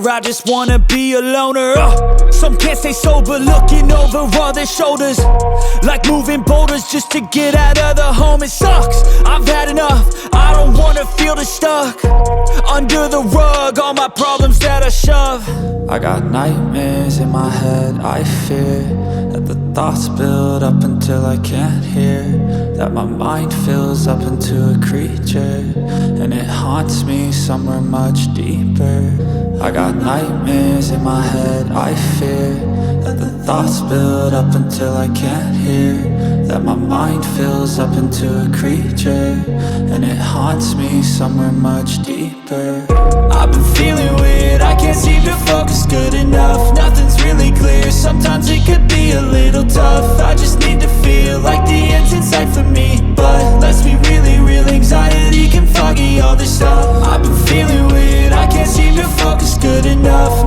I just wanna be a loner. Some can't stay sober, looking over all their shoulders, like moving boulders just to get out of the home. It sucks, I've had enough, I don't wanna feel the stuck under the rug, all my problems that I shove. I got nightmares in my head, I fear that the thoughts build up until I can't hear, that my mind fills up into a creature, and it haunts me somewhere much deeper. I got nightmares in my head, I fear that the thoughts build up until I can't hear, that my mind fills up into a creature, and it haunts me somewhere much deeper. I've been feeling weird, I can't seem to focus good enough. Nothing's really clear, sometimes it could be a little tough. I just need to feel like the end's in sight for me, but let's be really real, anxiety can foggy all this stuff. I've been feeling weird, I can't seem to focus good enough.